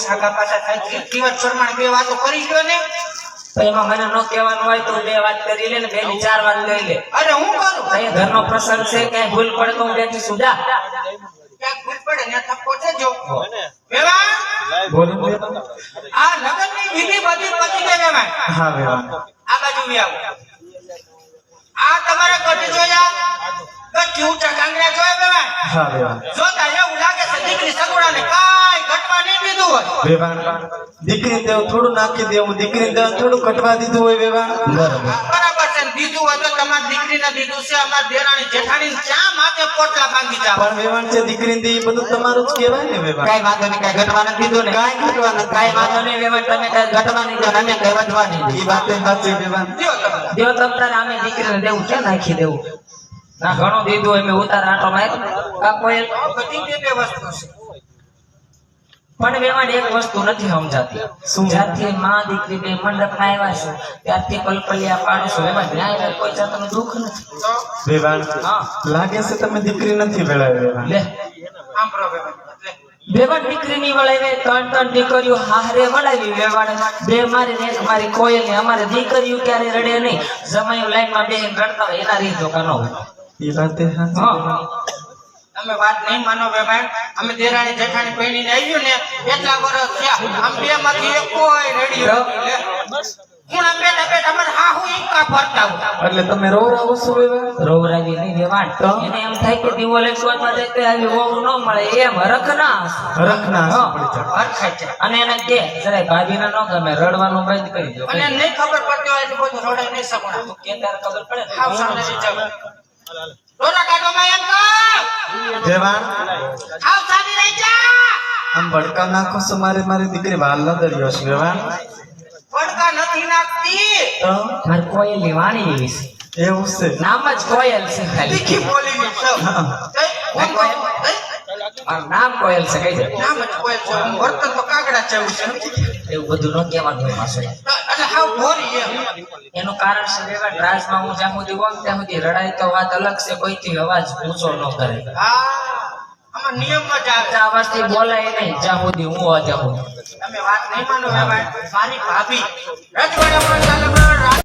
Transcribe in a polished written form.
સાગા પાછા થાય છે જીવન પ્રમાણે બે વાતો કરી ગયો ને તો એમાં મને ન કહેવાનું હોય તો બે વાત કરી લે ને બે ની ચાર વાત લઈ લે. અરે હું કરું અહીંયા ઘરનો પ્રસંગ છે કઈ ભૂલ પડે તો હું બેઠી સુજા ક્યાંક ભૂલ પડે ને થપ્પો છે જો વેવા બોલો આ લગનની વિધિ બધી પતી ગઈ વેવા. હા વેવા આ બાજુ વી આવો. આ તમારે કટી જોયા તો ક્યુટા કાંગરા જોયા વેવા. હા વેવા જો તારે એવું લાગે છે દીકરી સગુડાને કાઈ ઘટવા નહીં દીધું હોય વેવા. દીકરી દેવ થોડું નાખી દેવું દીકરી દેવ થોડું કટવા દીધું હોય વેવા. બરાબર છે દીધું હોય તો તમારી દીકરીને દીધું છે અમાર દેરાણી જેઠાણી ચા માથે પોટલા બાંધી જાવ પણ વેવાણ છે દીકરીને દી બધું તમારું જ કહેવાય ને વેવા. કાઈ વાંધો નહીં કાઈ ઘટવા નથી દીધું ને કાઈ ઘટવા નથી કાઈ વાંધો નહીં વેવાણ તમે કાઈ ઘટવા નહીં દો અમે કાઈ વધવા નહીં ઈ વાત સાચી વેવાણ. દેવ તમતારે અમે દીકરીને દેવું કે નાખી દેવું ના ઘણો દીધું હોય મે ઉતાર આટો માર કા કોઈ બધી બે વસ્તુ છે પણ વેવાણ એક વસ્તુ નથી સમજાતી. જ્યારથી માં દીકરી બે મંડપમાં આવ્યા છે ત્યારથી પલપલિયા પાડશો એમાં ન્યાય કોઈ જાતનું દુઃખ નથી વેવાણ. લાગે છે તમે દીકરી નથી વેળાવી વેવાણ. લે સાંભળો વેવાણ વેવાણ દીકરીની વળાવે ત્રણ દીકરીઓ હારે વળાવી વેવાણ બે મારી ને એક મારી કોયલ ને અમારે દીકરીઓ ક્યારે રડે નહીં જમાયું લાઈનમાં બેહીને રડતા હોય એના રીત ધોકા ન હોય. ઈ વાત સાચી. તમે વાત નહીં માનો વેવાણ અમે દેરાણી જેઠાણી પૈણીને આવ્યું ને એટલા વર્ષ થયા આમ બે માંથી એક કોઈ રેડિયો હું આમ બેઠા બેઠા મને હા હું ઈકા ફરતા હું એટલે તમે રોવરાવો છો વેવાણ. રોવરાવી નહીં વેવાણ એને એમ થાય કે દીવો લઈ સોજમાં જાય તો આવી વહુ ન મળે એમ હરખના હરખાય છે અને એને કે જરાય ભાભીને ન ગમે રડવાનું બંધ કરી દો અને નહીં ખબર પડતી હોય તો બધું રડાઈ નહીં શકું તો કે તારે ખબર પડે હાવ સામે રહી જાવ રોરા કાઢો માં એમ કહો વેવાણ હાવ સામે રહી જા આમ ભડકા નાખો છો મારી દીકરી વાલ ન દર્યો છે વેવાણ. પડકા નથી નાખતી તો માર કોયલની વાણી એવી છે એવું છે નામ જ કોયલ છે ખાલી તીખી બોલીની છે મારું નામ કોયલ છે કઈ દે નામ જ કોયલ છે વર્તન તો કાગડા જેવું છે એવું બધું ન કહેવાનું હોય માસે એટલે હાવ ભોરી એનું કારણ છે વેવાણ રાજમાં હું જ્યાં સુધી હોઉં ત્યાં સુધી રડાય તો વાત અલગ છે કોઈથી અવાજ ઊંચો ન કરે. હા આમાં નિયમમાં જ આવાજથી બોલાય નહીં જ્યાં સુધી હું અજાઉં તમે વાત નહીં માનો વેવાણ મારી ભાભી રજવાડામાં ચાલે